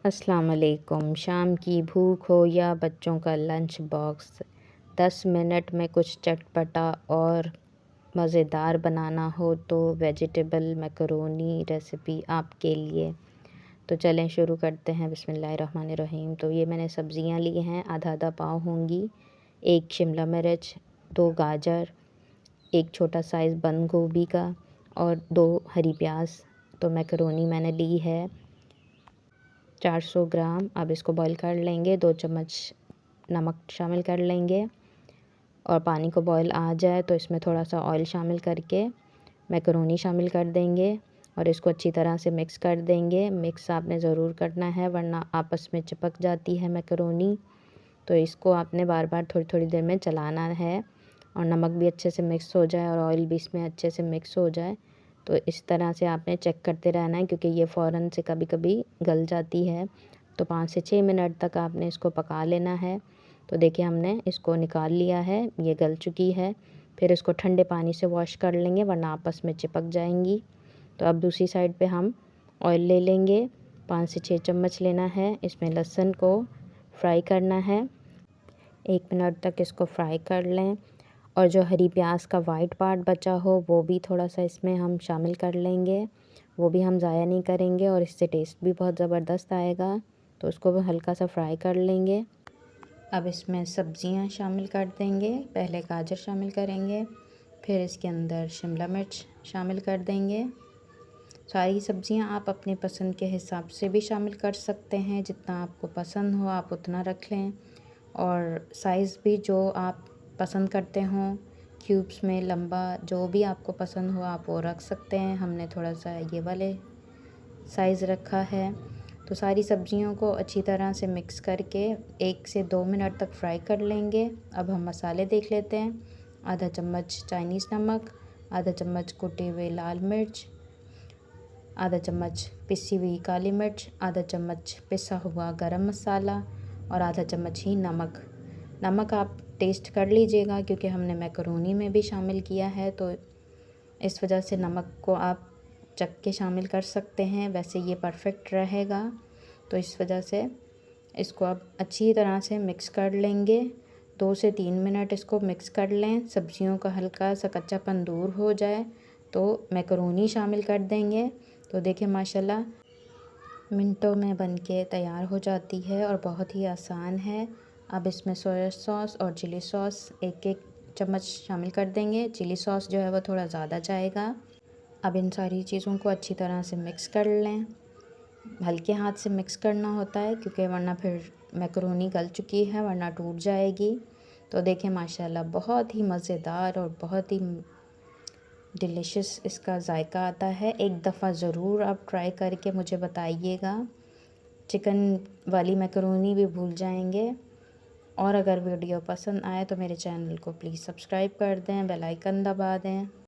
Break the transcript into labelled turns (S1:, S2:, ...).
S1: अस्सलाम वालेकुम। शाम की भूख हो या बच्चों का लंच बॉक्स, 10 मिनट में कुछ चटपटा और मज़ेदार बनाना हो तो वेजिटेबल मैकरोनी रेसिपी आपके लिए। तो चलें शुरू करते हैं। बिस्मिल्लाहिर्रहमानिर्रहीम। तो ये मैंने सब्ज़ियाँ ली हैं, आधा आधा पाव होंगी, 1 शिमला मिर्च, 2 गाजर, 1 छोटा साइज़ बंद गोभी का और 2 हरी प्याज। तो मैकरोनी मैंने ली है 400 ग्राम। अब इसको बॉईल कर लेंगे, 2 चम्मच नमक शामिल कर लेंगे और पानी को बॉईल आ जाए तो इसमें थोड़ा सा ऑयल शामिल करके मैकरोनी शामिल कर देंगे और इसको अच्छी तरह से मिक्स कर देंगे। मिक्स आपने ज़रूर करना है वरना आपस में चिपक जाती है मैकरोनी। तो इसको आपने बार बार थोड़ी थोड़ी देर में चलाना है और नमक भी अच्छे से मिक्स हो जाए और ऑयल भी इसमें अच्छे से मिक्स हो जाए। तो इस तरह से आपने चेक करते रहना है क्योंकि ये फ़ौरन से कभी कभी गल जाती है। तो 5 से 6 मिनट तक आपने इसको पका लेना है। तो देखिए हमने इसको निकाल लिया है, ये गल चुकी है। फिर इसको ठंडे पानी से वॉश कर लेंगे वरना आपस में चिपक जाएंगी। तो अब दूसरी साइड पे हम ऑयल ले लेंगे, 5 से 6 चम्मच लेना है। इसमें लहसुन को फ्राई करना है, 1 मिनट तक इसको फ्राई कर लें और जो हरी प्याज का वाइट पार्ट बचा हो वो भी थोड़ा सा इसमें हम शामिल कर लेंगे। वो भी हम ज़ाया नहीं करेंगे और इससे टेस्ट भी बहुत ज़बरदस्त आएगा। तो उसको भी हल्का सा फ्राई कर लेंगे। अब इसमें सब्जियां शामिल कर देंगे। पहले गाजर शामिल करेंगे, फिर इसके अंदर शिमला मिर्च शामिल कर देंगे। सारी सब्जियां आप अपने पसंद के हिसाब से भी शामिल कर सकते हैं, जितना आपको पसंद हो आप उतना रख लें। और साइज़ भी जो आप पसंद करते हों, क्यूब्स में लंबा जो भी आपको पसंद हो आप वो रख सकते हैं। हमने थोड़ा सा ये वाले साइज़ रखा है। तो सारी सब्जियों को अच्छी तरह से मिक्स करके 1 से 2 मिनट तक फ्राई कर लेंगे। अब हम मसाले देख लेते हैं। आधा चम्मच चाइनीज़ नमक, आधा चम्मच कुटे हुए लाल मिर्च, आधा चम्मच पिसी हुई काली मिर्च, आधा चम्मच पिसा हुआ गरम मसाला और आधा चम्मच ही नमक। नमक आप टेस्ट कर लीजिएगा क्योंकि हमने मैकरोनी में भी शामिल किया है, तो इस वजह से नमक को आप चख के शामिल कर सकते हैं। वैसे ये परफेक्ट रहेगा, तो इस वजह से इसको आप अच्छी तरह से मिक्स कर लेंगे। 2 से 3 मिनट इसको मिक्स कर लें। सब्जियों का हल्का सा कच्चापन दूर हो जाए तो मैकरोनी शामिल कर देंगे। तो देखिए माशाल्लाह मिनटों में बनके तैयार हो जाती है और बहुत ही आसान है। अब इसमें सोया सॉस और चिली सॉस 1-1 चम्मच शामिल कर देंगे। चिली सॉस जो है वो थोड़ा ज़्यादा जाएगा। अब इन सारी चीज़ों को अच्छी तरह से मिक्स कर लें। हल्के हाथ से मिक्स करना होता है क्योंकि वरना फिर मैकरोनी गल चुकी है वरना टूट जाएगी। तो देखें माशाल्लाह बहुत ही मज़ेदार और बहुत ही डिलीशियस इसका ज़ायका आता है। एक दफ़ा ज़रूर आप ट्राई करके मुझे बताइएगा। चिकन वाली मैकरोनी भी भूल जाएंगे। और अगर वीडियो पसंद आए तो मेरे चैनल को प्लीज़ सब्सक्राइब कर दें, बेल आइकन दबा दें।